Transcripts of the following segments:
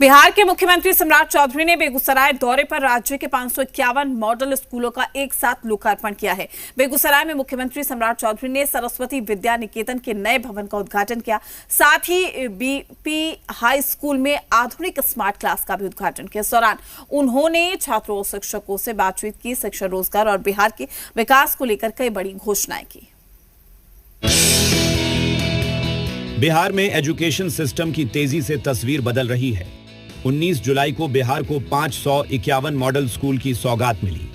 बिहार के मुख्यमंत्री सम्राट चौधरी ने बेगूसराय दौरे पर राज्य के 551 मॉडल स्कूलों का एक साथ लोकार्पण किया है। बेगूसराय में मुख्यमंत्री सम्राट चौधरी ने सरस्वती विद्या निकेतन के नए भवन का उद्घाटन किया। साथ ही बीपी हाई स्कूल में आधुनिक स्मार्ट क्लास का भी उद्घाटन किया। इस दौरान उन्होंने छात्रों और शिक्षकों से बातचीत की, शिक्षा, रोजगार और बिहार के विकास को लेकर कई बड़ी घोषणाएं की। बिहार में एजुकेशन सिस्टम की तेजी से तस्वीर बदल रही है। 19 जुलाई को बिहार को 551 मॉडल स्कूल की सौगात मिली।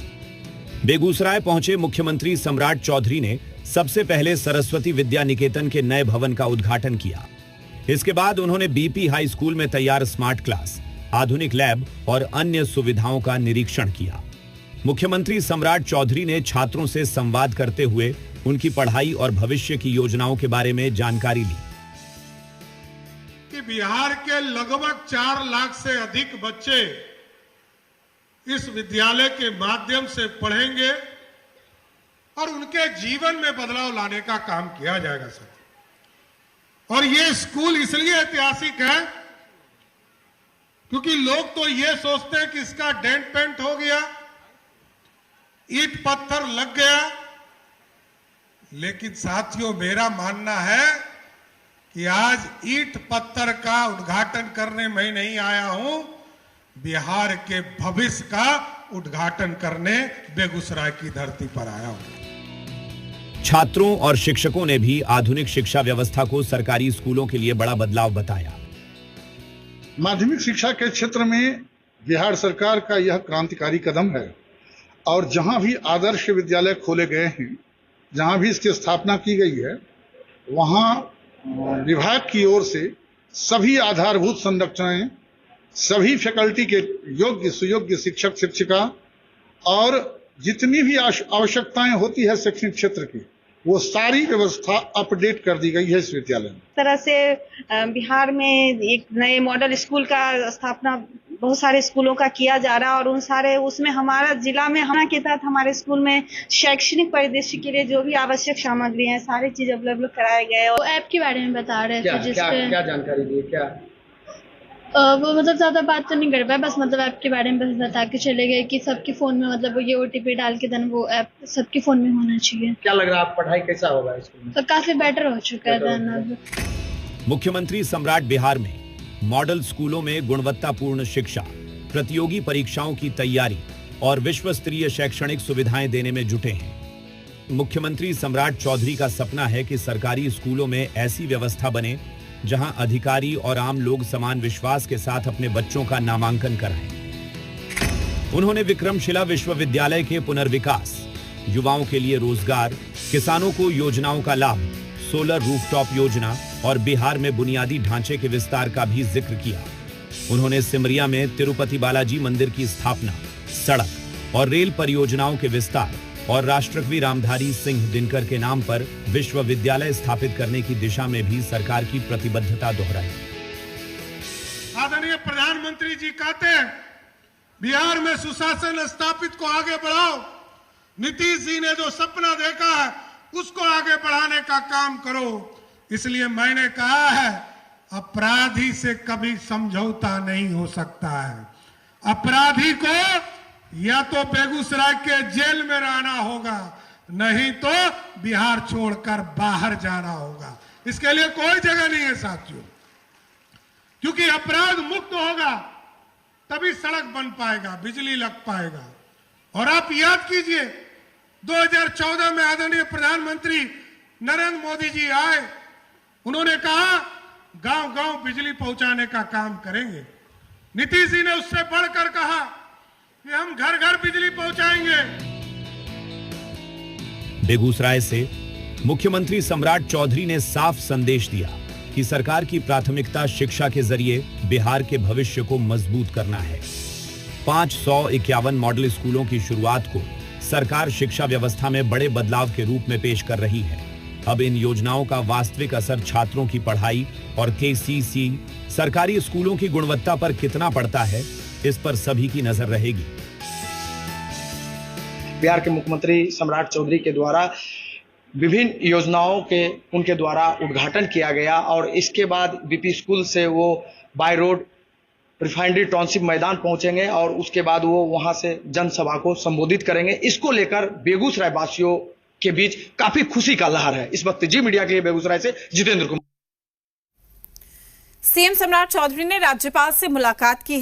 बेगूसराय पहुंचे मुख्यमंत्री सम्राट चौधरी ने सबसे पहले सरस्वती विद्या निकेतन के नए भवन का उद्घाटन किया। इसके बाद उन्होंने बीपी हाई स्कूल में तैयार स्मार्ट क्लास, आधुनिक लैब और अन्य सुविधाओं का निरीक्षण किया। मुख्यमंत्री सम्राट चौधरी ने छात्रों से संवाद करते हुए उनकी पढ़ाई और भविष्य की योजनाओं के बारे में जानकारी ली। कि बिहार के लगभग 4 लाख से अधिक बच्चे इस विद्यालय के माध्यम से पढ़ेंगे और उनके जीवन में बदलाव लाने का काम किया जाएगा सर। और ये स्कूल इसलिए ऐतिहासिक है क्योंकि लोग तो ये सोचते हैं कि इसका डेंट पेंट हो गया, ईंट पत्थर लग गया, लेकिन साथियों मेरा मानना है कि आज ईंट पत्थर का उद्घाटन करने मैं नहीं आया हूं, बिहार के भविष्य का उद्घाटन करने बेगूसराय की धरती पर आया हूं। छात्रों और शिक्षकों ने भी आधुनिक शिक्षा व्यवस्था को सरकारी स्कूलों के लिए बड़ा बदलाव बताया। माध्यमिक शिक्षा के क्षेत्र में बिहार सरकार का यह क्रांतिकारी कदम है और जहां भी आदर्श विद्यालय खोले गए हैं, जहां भी इसकी स्थापना की गई है, वहां विभाग की ओर से सभी आधारभूत संरचनाएं, सभी फैकल्टी के योग्य सुयोग्य शिक्षक शिक्षिका और जितनी भी आवश्यकताएं होती है शैक्षणिक क्षेत्र की, वो सारी व्यवस्था अपडेट कर दी गई है इस विद्यालय में। इस तरह से बिहार में एक नए मॉडल स्कूल का स्थापना बहुत सारे स्कूलों का किया जा रहा है और उन सारे उसमें हमारा जिला में हमारे के तहत हमारे स्कूल में शैक्षणिक परिदृश्य के लिए जो भी आवश्यक सामग्री है सारी चीज उपलब्ध कराए गए। वो ऐप के बारे में बता रहे थे जिसपे क्या जानकारी दी, क्या वो मतलब ज्यादा बात तो नहीं कर पाए, बस मतलब ऐप के बारे में बस बता के चले गए कि सबके फोन में मतलब ये OTP डाल के देन वो ऐप सबके फोन में होना चाहिए। क्या लग रहा है आप पढ़ाई कैसा होगा स्कूल में? तो काफी बेटर हो चुका है देन अब। मुख्यमंत्री सम्राट बिहार में मॉडल स्कूलों में गुणवत्तापूर्ण शिक्षा, प्रतियोगी परीक्षाओं की तैयारी और विश्व स्तरीय शैक्षणिक सुविधाएं देने में जुटे हैं। मुख्यमंत्री सम्राट चौधरी का सपना है कि सरकारी स्कूलों में ऐसी व्यवस्था बने जहां अधिकारी और आम लोग समान विश्वास के साथ अपने बच्चों का नामांकन कराएं। उन्होंने विक्रमशिला विश्वविद्यालय के पुनर्विकास, युवाओं के लिए रोजगार, किसानों को योजनाओं का लाभ, सोलर रूफटॉप योजना और बिहार में बुनियादी ढांचे के विस्तार का भी जिक्र किया। उन्होंने सिमरिया में तिरुपति बालाजी मंदिर की स्थापना, सड़क और रेल परियोजनाओं के विस्तार और राष्ट्रकवि रामधारी सिंह दिनकर के नाम पर विश्वविद्यालय स्थापित करने की दिशा में भी सरकार की प्रतिबद्धता दोहराई। आदरणीय प्रधानमंत्री जी कहते हैं बिहार में सुशासन स्थापित को आगे बढ़ाओ। नीतीश जी ने जो सपना देखा है उसको आगे बढ़ाने का काम करो। इसलिए मैंने कहा है अपराधी से कभी समझौता नहीं हो सकता है। अपराधी को या तो बेगूसराय के जेल में रहना होगा, नहीं तो बिहार छोड़कर बाहर जाना होगा। इसके लिए कोई जगह नहीं है साथियों, क्योंकि अपराध मुक्त होगा तभी सड़क बन पाएगा, बिजली लग पाएगा। और आप याद कीजिए 2014 में आदरणीय प्रधानमंत्री नरेंद्र मोदी जी आए, उन्होंने कहा गांव गांव बिजली पहुंचाने का काम करेंगे। नीतीश जी ने उससे बढ़कर कहा कि हम घर घर बिजली पहुंचाएंगे। बेगूसराय से मुख्यमंत्री सम्राट चौधरी ने साफ संदेश दिया कि सरकार की प्राथमिकता शिक्षा के जरिए बिहार के भविष्य को मजबूत करना है। 551 मॉडल स्कूलों की शुरुआत को सरकार शिक्षा व्यवस्था में बड़े बदलाव के रूप में पेश कर रही है। अब इन योजनाओं का वास्तविक असर छात्रों की पढ़ाई और KCC सरकारी स्कूलों की गुणवत्ता पर कितना पड़ता है, इस पर सभी की नजर रहेगी। बिहार के मुख्यमंत्री सम्राट चौधरी के द्वारा विभिन्न योजनाओं के उनके द्वारा उद्घाटन किया गया और इसके बाद बीपी स्कूल से वो बाय रोड रिफाइनरी टाउनशिप मैदान पहुंचेंगे और उसके बाद वो वहां से जनसभा को संबोधित करेंगे। इसको लेकर बेगूसराय वासियों के बीच काफी खुशी का लहर है। इस वक्त जी मीडिया के लिए बेगूसराय से जितेंद्र कुमार। सीएम सम्राट चौधरी ने राज्यपाल से मुलाकात की है।